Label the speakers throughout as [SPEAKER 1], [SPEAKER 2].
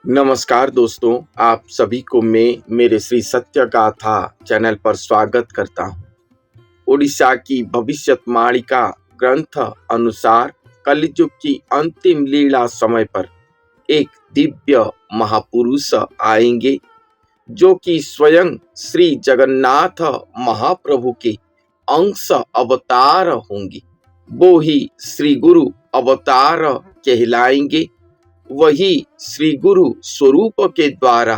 [SPEAKER 1] नमस्कार दोस्तों, आप सभी को मैं मेरे श्री सत्य गाथा चैनल पर स्वागत करता हूँ। उड़ीसा की भविष्यवाणिका ग्रंथ अनुसार कलयुग की अंतिम लीला समय पर एक दिव्य महापुरुष आएंगे जो कि स्वयं श्री जगन्नाथ महाप्रभु के अंश अवतार होंगे। वो ही श्री गुरु अवतार कहलाएंगे। वही श्री गुरु स्वरूप के द्वारा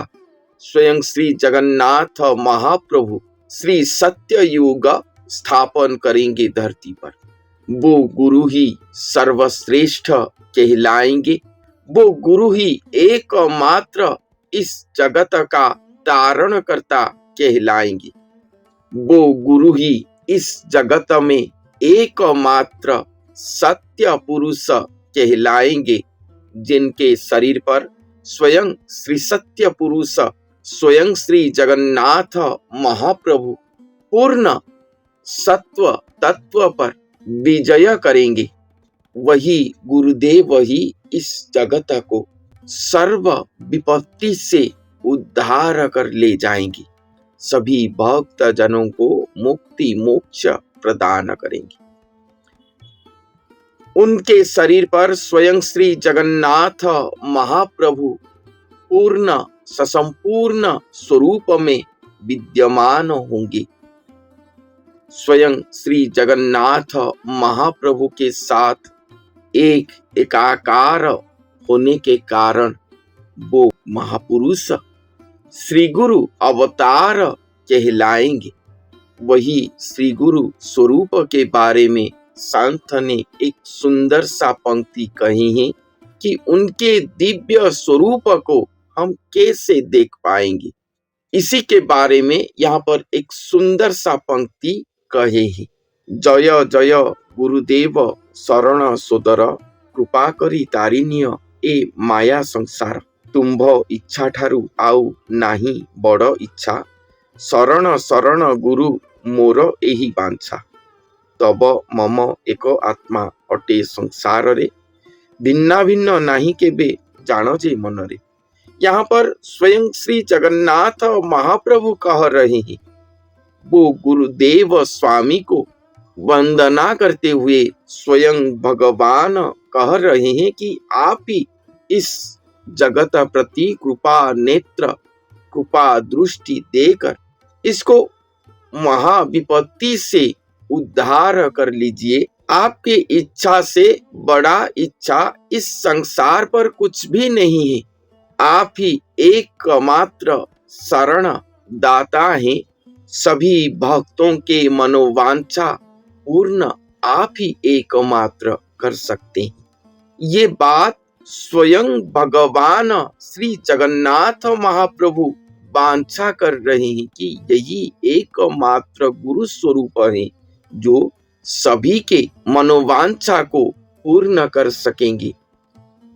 [SPEAKER 1] स्वयं श्री जगन्नाथ महाप्रभु श्री सत्य युग स्थापन करेंगे धरती पर। वो गुरु ही सर्वश्रेष्ठ कहलाएंगे। वो गुरु ही एकमात्र इस जगत का धारण करता कहलाएंगे। वो गुरु ही इस जगत में एकमात्र सत्य पुरुष कहलाएंगे, जिनके शरीर पर स्वयं श्री सत्य पुरुष स्वयं श्री जगन्नाथ महाप्रभु पूर्ण सत्व तत्व पर विजय करेंगे। वही गुरुदेव ही इस जगत को सर्व विपत्ति से उद्धार कर ले जाएंगे, सभी भक्त जनों को मुक्ति मोक्ष प्रदान करेंगे। उनके शरीर पर स्वयं श्री जगन्नाथ महाप्रभु पूर्ण ससंपूर्ण स्वरूप में विद्यमान होंगे। स्वयं श्री जगन्नाथ महाप्रभु के साथ एक एकाकार होने के कारण वो महापुरुष श्री गुरु अवतार कहलाएंगे। वही श्री गुरु स्वरूप के बारे में संत ने एक सुंदर सा पंक्ति कही है कि उनके दिव्य स्वरूप को हम कैसे देख पाएंगे। इसी के बारे में यहाँ पर एक सुंदर सा पंक्ति कहे है। जय जय गुरुदेव शरण सोदर, कृपा करी तारिणीय ए माया संसार। तुम्भ इच्छा ठारू आउ नाही बड़ इच्छा, शरण शरण गुरु मोर एही बांछा। तब मम एक आत्मा अटे संसार रे, भिन्ना भिन्न नाही केबे जानो जे मन रे। यहाँ पर स्वयं श्री जगन्नाथ महाप्रभु कह रहे हैं। वो गुरुदेव स्वामी को वंदना करते हुए स्वयं भगवान कह रहे हैं कि आप ही इस जगत प्रति कृपा नेत्र कृपा दृष्टि देकर इसको महाविपत्ति से उद्धार कर लीजिए। आपकी इच्छा से बड़ा इच्छा इस संसार पर कुछ भी नहीं है। आप ही एकमात्र शरण दाता हैं। सभी भक्तों के मनोवांछा पूर्ण आप ही एकमात्र कर सकते हैं। ये बात स्वयं भगवान श्री जगन्नाथ महाप्रभु वांछा कर रहे हैं कि यही एकमात्र गुरु स्वरूप है जो सभी के मनोवांछा को पूर्ण कर सकेंगे,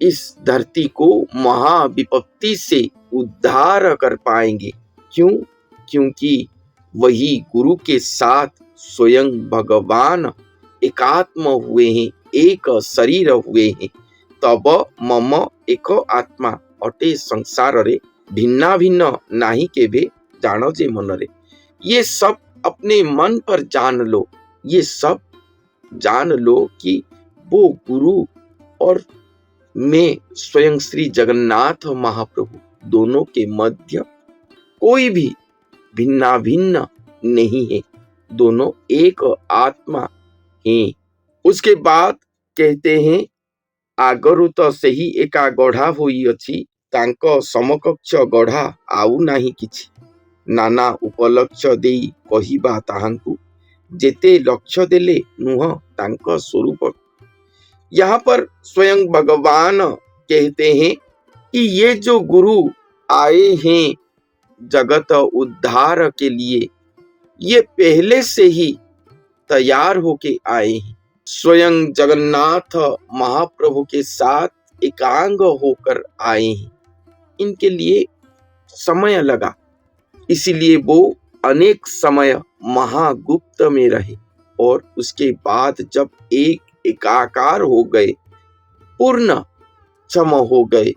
[SPEAKER 1] इस धरती को महाविपत्ति से उद्धार कर पाएंगे। क्यों? क्योंकि वही गुरु के साथ स्वयं भगवान एकात्म हुए हैं, एक शरीर हुए हैं। तब मम एक आत्मा अटे संसार रे, भिन्ना भिन्न नाही केबे जानो जे मन रे। ये सब अपने मन पर जान लो। ये सब जान लो कि वो गुरु और मैं स्वयं श्री जगन्नाथ महाप्रभु दोनों के मध्य कोई भी भिन्ना भिन्न नहीं है। दोनों एक आत्मा हैं। उसके बाद कहते हैं, आगरु तो सही एका गढ़ा होई अछि, तांको समकक्ष गढ़ा आउ नाही किछि। नाना उपलक्ष्य देई कहिबा ताहांकु, जेते लक्ष्य देले नुह तांको स्वरूप। यहाँ पर स्वयं भगवान कहते हैं कि ये जो गुरु आए हैं जगत उद्धार के लिए, ये पहले से ही तैयार होके आए हैं। स्वयं जगन्नाथ महाप्रभु के साथ एकांग होकर आए हैं। इनके लिए समय लगा, इसीलिए वो अनेक समय महागुप्त में रहे और उसके बाद जब एक एकाकार हो गए, पूर्ण क्षम हो गए,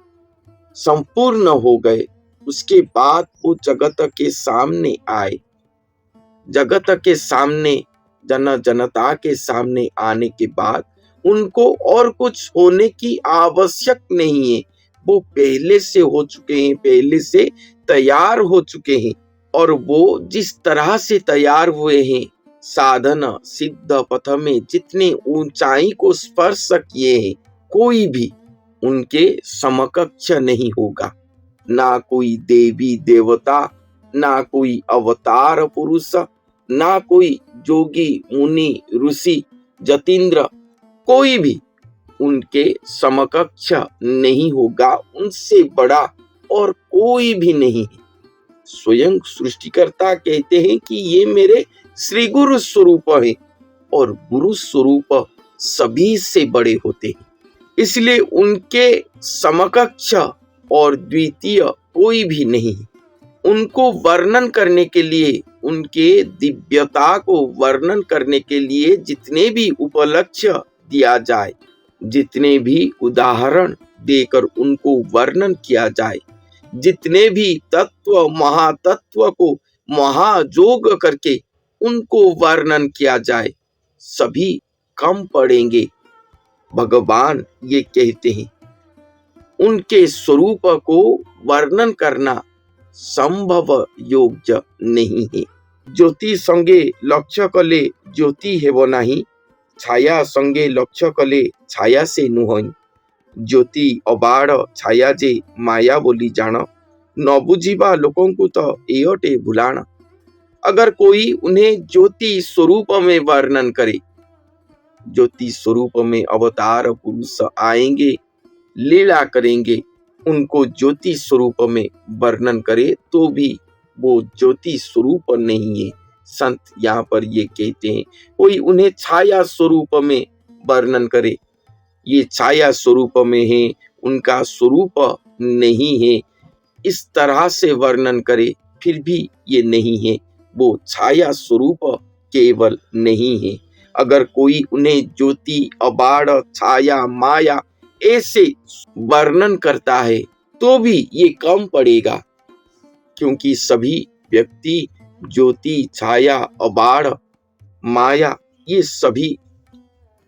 [SPEAKER 1] संपूर्ण हो गए, उसके बाद वो जगत के सामने आए। जगत के सामने, जनता के सामने आने के बाद उनको और कुछ होने की आवश्यक नहीं है। वो पहले से हो चुके हैं, पहले से तैयार हो चुके हैं। और वो जिस तरह से तैयार हुए हैं, साधना सिद्ध पथ में जितने ऊंचाई को स्पर्श किए हैं, कोई भी उनके समकक्ष नहीं होगा। ना कोई देवी देवता, ना कोई अवतार पुरुष, ना कोई जोगी मुनि ऋषि जतींद्र, कोई भी उनके समकक्ष नहीं होगा। उनसे बड़ा और कोई भी नहीं है। स्वयं सृष्टिकर्ता कहते हैं कि ये मेरे श्री गुरु स्वरूप है, और गुरु स्वरूप सभी से बड़े होते हैं। इसलिए उनके समकक्ष और द्वितीय कोई भी नहीं है। उनको वर्णन करने के लिए, उनके दिव्यता को वर्णन करने के लिए जितने भी उपलक्ष्य दिया जाए, जितने भी उदाहरण देकर उनको वर्णन किया जाए, जितने भी तत्व महातत्व को महाजोग करके उनको वर्णन किया जाए, सभी कम पड़ेंगे। भगवान ये कहते हैं, उनके स्वरूप को वर्णन करना संभव योग्य नहीं है। ज्योति संगे लक्ष्य कले ज्योति हेब नाही, छाया संगे लक्ष्य कले छाया से नुहई। ज्योति अबाड़ छाया जे माया बोली जान, न बुझिबा लोकंकु तो एयटे भुलाण। अगर कोई उन्हें ज्योति स्वरूप में वर्णन करे, ज्योति स्वरूप में अवतार पुरुष आएंगे, लीला करेंगे, उनको ज्योति स्वरूप में वर्णन करे तो भी वो ज्योति स्वरूप नहीं है। संत यहाँ पर ये कहते हैं, कोई उन्हें छाया स्वरूप में वर्णन करे, ये छाया स्वरूप में है, उनका स्वरूप नहीं है, इस तरह से वर्णन करे, फिर भी ये नहीं है, वो छाया स्वरूप केवल नहीं है। अगर कोई उन्हें ज्योति अबाड़ छाया माया ऐसे वर्णन करता है तो भी ये कम पड़ेगा, क्योंकि सभी व्यक्ति ज्योति छाया अबाड़ माया ये सभी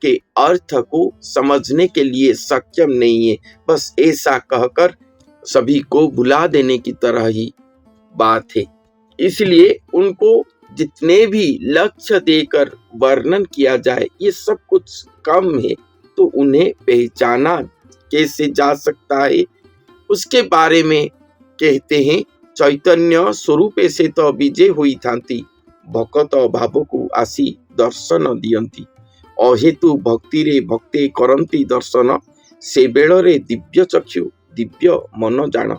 [SPEAKER 1] के अर्थ को समझने के लिए सक्षम नहीं है। बस ऐसा कहकर सभी को भुला देने की तरह ही बात है। इसलिए उनको जितने भी लक्ष्य देकर वर्णन किया जाए, ये सब कुछ कम है। तो उन्हें पहचाना कैसे जा सकता है, उसके बारे में कहते हैं, चैतन्य स्वरूप से तो विजय हुई थांती, भक्त भाव को आसी दर्शन दियंती। अहेतु भक्ति रे भक्ते करंती दर्शन, से बेଳରେ दिव्य चक्षु दिव्य मन जान।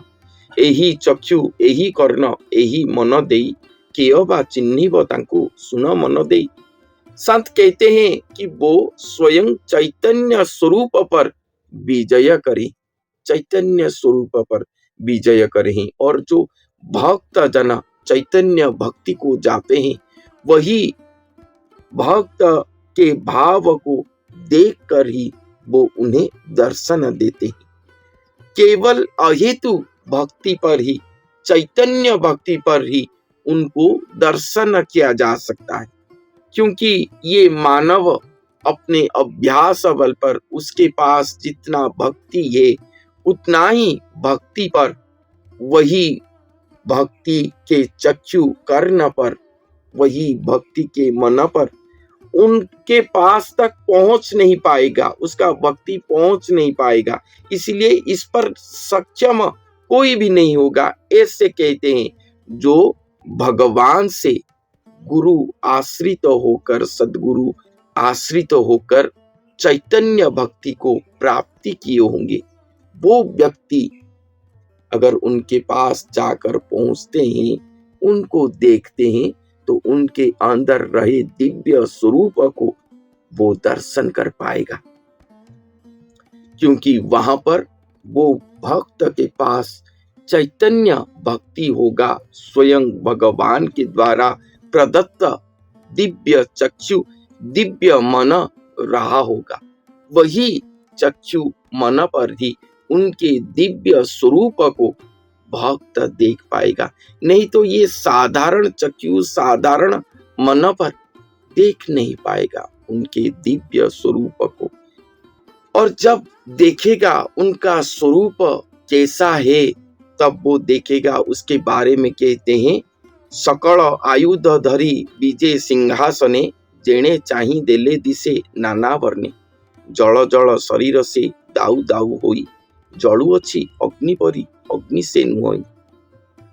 [SPEAKER 1] एही चक्षु एही कर्ण एही मन देई, केय बा चिन्हिब तांकु सुन मन देई। संत कहते हैं कि वो स्वयं चैतन्य स्वरूप पर विजय करे, चैतन्य स्वरूप पर विजय करें। और जो भक्त जन चैतन्य भक्ति को जाते हैं, वही भक्त के भाव को देखकर ही वो उन्हें दर्शन देते हैं। केवल अहेतु भक्ति पर ही, चैतन्य भक्ति पर ही उनको दर्शन किया जा सकता है, क्योंकि ये मानव अपने अभ्यास बल पर, उसके पास जितना भक्ति है उतना ही भक्ति पर, वही भक्ति के चक्षु कर्ण पर, वही भक्ति के मन पर उनके पास तक पहुंच नहीं पाएगा, उसका भक्ति पहुंच नहीं पाएगा। इसलिए इस पर सक्षम कोई भी नहीं होगा। ऐसे कहते हैं, जो भगवान से गुरु आश्रित होकर, सद्गुरु आश्रित होकर चैतन्य भक्ति को प्राप्ति किए होंगे, वो व्यक्ति अगर उनके पास जाकर पहुंचते हैं, उनको देखते हैं, तो उनके अंदर रहे दिव्य स्वरूप को वो दर्शन कर पाएगा, क्योंकि वहां पर वो भक्त के पास चैतन्य भक्ति होगा, स्वयं भगवान के द्वारा प्रदत्त दिव्य चक्षु दिव्य मन रहा होगा। वही चक्षु मन पर ही उनके दिव्य स्वरूप को भक्त देख पाएगा। नहीं तो ये साधारण चक्षु, साधारण मन पर देख नहीं पाएगा उनके दिव्य स्वरूप को। और जब देखेगा उनका स्वरूप कैसा है, तब वो देखेगा। उसके बारे में कहते हैं, सकल आयुध धरी विजय सिंहासने, जेणे चाही देले दिसे नाना वर्णे, जल जल शरीर से दाऊ दाऊ होई, जलुअछि अग्नि परी अग्नि से नुहई,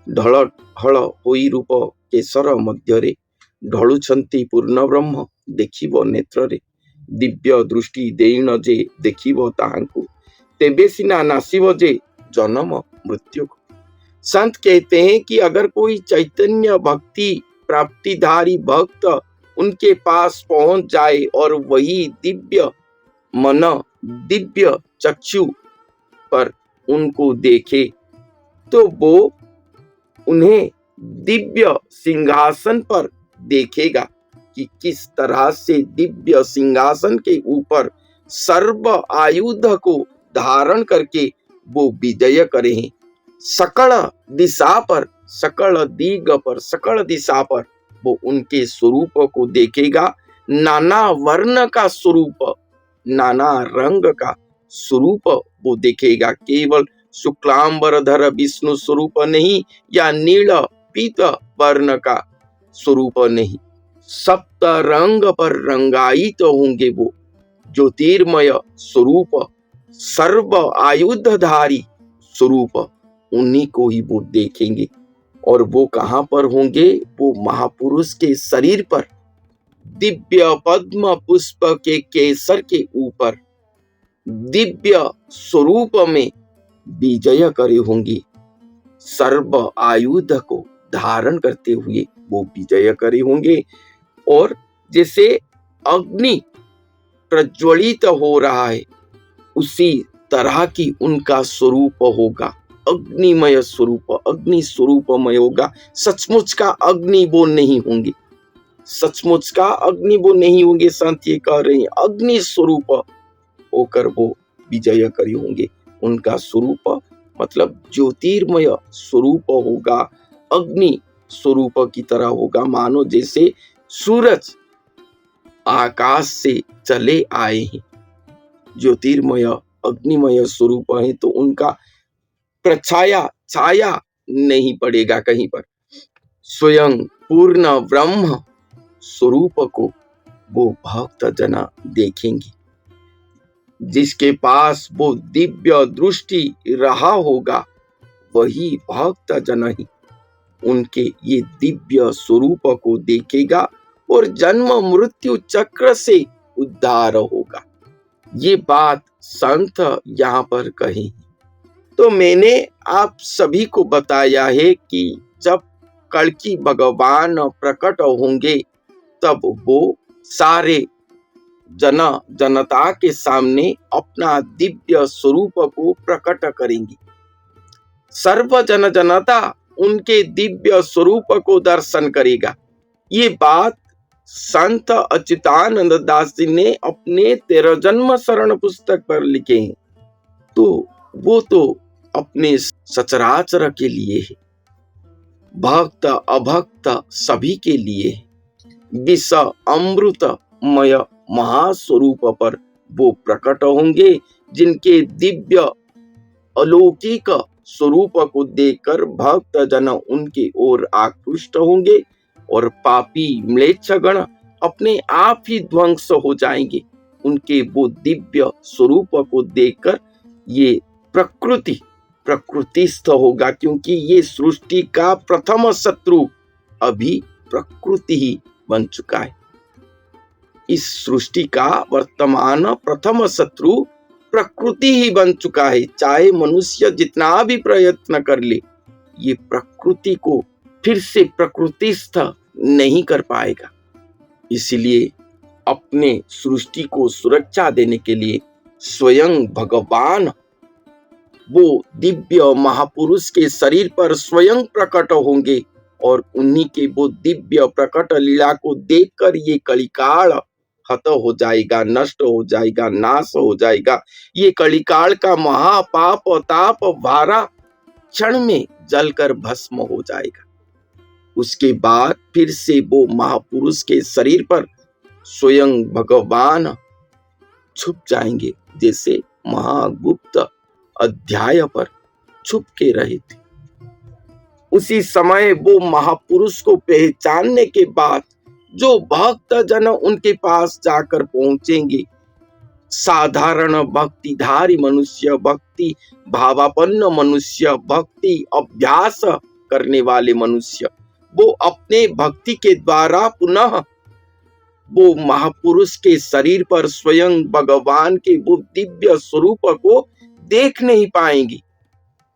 [SPEAKER 1] ढल हल होई रूप केशर मध्यरे, ढलुछंती पूर्ण ब्रह्म देखिब नेत्रे, दिव्य दृष्टि देइन जे देखिब ताहांकु, तेबे सिना नासिब जे जन्म मृत्यु को। संत कहते हैं कि अगर कोई चैतन्य भक्ति प्राप्तिधारी भक्त उनके पास पहुंच जाए और वही दिव्य मन, दिव्य चक्षु पर उनको देखे, तो वो उन्हें दिव्य सिंहासन पर देखेगा कि किस तरह से दिव्य सिंहासन के ऊपर सर्व आयुध को धारण करके वो विजय करे हैं। सकल दिशा पर, सकल दिग पर, सकल दिशा पर वो उनके स्वरूप को देखेगा। नाना वर्ण का स्वरूप, नाना रंग का स्वरूप वो देखेगा। केवल शुक्लांबरधर विष्णु स्वरूप नहीं, या नील पीत वर्ण का स्वरूप नहीं, सप्त रंग पर रंगायित तो होंगे वो ज्योतिर्मय स्वरूप, सर्व आयुधधारी स्वरूप, उन्हीं को ही वो देखेंगे। और वो कहां पर होंगे? वो महापुरुष के शरीर पर, दिव्य पद्म पुष्प के केसर के ऊपर, दिव्य स्वरूप में विजय करे होंगे। सर्व आयुध को धारण करते हुए वो विजय करे होंगे। और जैसे अग्नि प्रज्वलित हो रहा है, उसी तरह की उनका स्वरूप होगा। अग्निमय स्वरूप, अग्नि स्वरूपमय होगा। सचमुच का अग्नि वो नहीं होंगे, सचमुच का अग्नि वो नहीं होंगे। संत ये कह रहे हैं, अग्नि स्वरूप होकर वो विजय करी होंगे। उनका स्वरूप मतलब ज्योतिर्मय स्वरूप होगा, अग्नि स्वरूप की तरह होगा। मानो जैसे सूरज आकाश से चले आए हैं, ज्योतिर्मय अग्निमय स्वरूप है, तो उनका प्रछाया छाया नहीं पड़ेगा कहीं पर। स्वयं पूर्ण ब्रह्म स्वरूप को वो भक्त जना देखेंगे। जिसके पास वो दिव्य दृष्टि रहा होगा, वही भक्त जन ही उनके ये दिव्य स्वरूप को देखेगा और जन्म मृत्यु चक्र से उद्धार होगा। ये बात संत यहाँ पर कही। तो मैंने आप सभी को बताया है कि जब कल्कि भगवान प्रकट होंगे, तब वो सारे जनता के सामने अपना दिव्य स्वरूप को प्रकट करेंगे। सर्व जनता उनके दिव्य स्वरूप को दर्शन करेगा। ये बात संत अच्युतानंद दास जी ने अपने 13 जन्म शरण पुस्तक पर लिखे हैं। तो वो तो अपने सचराचर के लिए है, भक्त अभक्त सभी के लिए है। विष अमृतमय महास्वरूप पर वो प्रकट होंगे, जिनके दिव्य अलौकिक स्वरूप को देखकर भक्त जन उनके ओर आकृष्ट होंगे और पापी म्लेच्छगण अपने आप ही ध्वंस हो जाएंगे। उनके वो दिव्य स्वरूप को देखकर ये प्रकृतिस्थ होगा, क्योंकि ये सृष्टि का प्रथम शत्रु अभी प्रकृति ही बन चुका है। इस सृष्टि का वर्तमान प्रथम शत्रु प्रकृति ही बन चुका है। चाहे मनुष्य जितना भी प्रयत्न कर ले, ये प्रकृति को फिर से प्रकृतिस्थ नहीं कर पाएगा। इसलिए अपने सृष्टि को सुरक्षा देने के लिए स्वयं भगवान वो दिव्य महापुरुष के शरीर पर स्वयं प्रकट होंगे और उन्हीं के वो दिव्य प्रकट लीला को देखकर ये कलिकाल हत हो जाएगा, नष्ट हो जाएगा, नाश हो जाएगा। ये कलिकाल का महापाप ताप भारा क्षण में जलकर भस्म हो जाएगा। उसके बाद फिर से वो महापुरुष के शरीर पर स्वयं भगवान छुप जाएंगे, जैसे महागुप्त अध्याय पर छुप के रहे थे। उसी समय वो महापुरुष को पहचानने के बाद जो भक्त जन उनके पास जाकर पहुंचेंगे, साधारण भक्तिधारी मनुष्य, भक्ति भावापन्न मनुष्य, भक्ति अभ्यास करने वाले मनुष्य, वो अपने भक्ति के द्वारा पुनः वो महापुरुष के शरीर पर स्वयं भगवान के वो दिव्य स्वरूप को देख नहीं पाएंगे।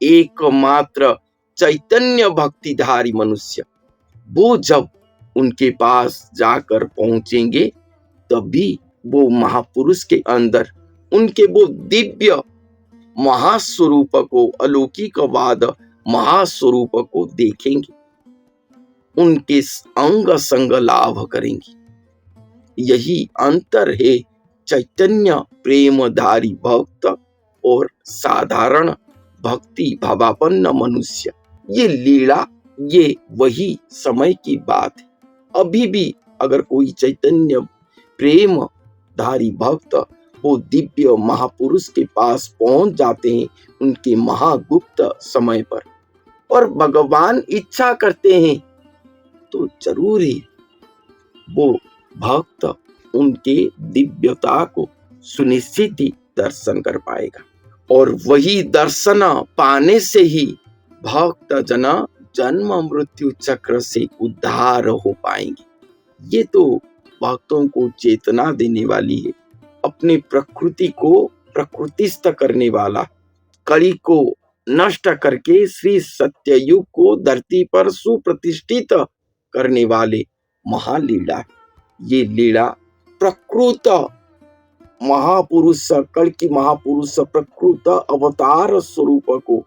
[SPEAKER 1] एकमात्र चैतन्य भक्तिधारी मनुष्य वो जब उनके पास जाकर पहुंचेंगे, तभी वो महापुरुष के अंदर उनके वो दिव्य महास्वरूप को, अलौकिकवाद महास्वरूप को देखेंगे, उनके अंग संग लाभ करेंगे। यही अंतर है चैतन्य प्रेमधारी भक्त और साधारण भक्ति भावापन्न मनुष्य। ये लीला, ये वही समय की बात है। अभी भी अगर कोई चैतन्य प्रेमधारी भक्त वो दिव्य महापुरुष के पास पहुंच जाते हैं उनके महागुप्त समय पर, और भगवान इच्छा करते हैं, तो जरूर ही वो भक्त उनके दिव्यता को सुनिश्चित ही दर्शन कर पाएगा। और वही दर्शन पाने से ही भक्त जना जन्म मृत्यु चक्र से उद्धार हो पाएंगे। ये तो भक्तों को चेतना देने वाली है, अपनी प्रकृति को प्रकृतिस्थ करने वाला, कली को नष्ट करके श्री सत्ययुग को धरती पर सुप्रतिष्ठित करने वाले महालीला। ये लीला प्रकृत महापुरुष, कल की महापुरुष प्रकृत अवतार स्वरूप को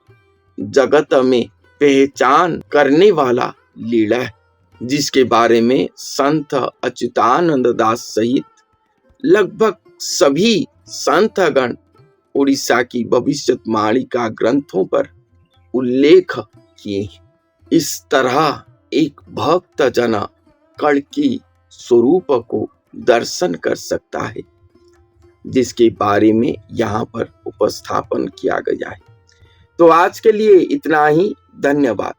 [SPEAKER 1] जगत में पहचान करने वाला लीला है, जिसके बारे में संत अच्युतानंद दास सहित लगभग सभी संतगण उड़ीसा की भविष्यवाणी ग्रंथों पर उल्लेख किए। इस तरह एक भक्त जना कल की स्वरूप को दर्शन कर सकता है, जिसके बारे में यहाँ पर उपस्थापन किया गया है। तो आज के लिए इतना ही। धन्यवाद।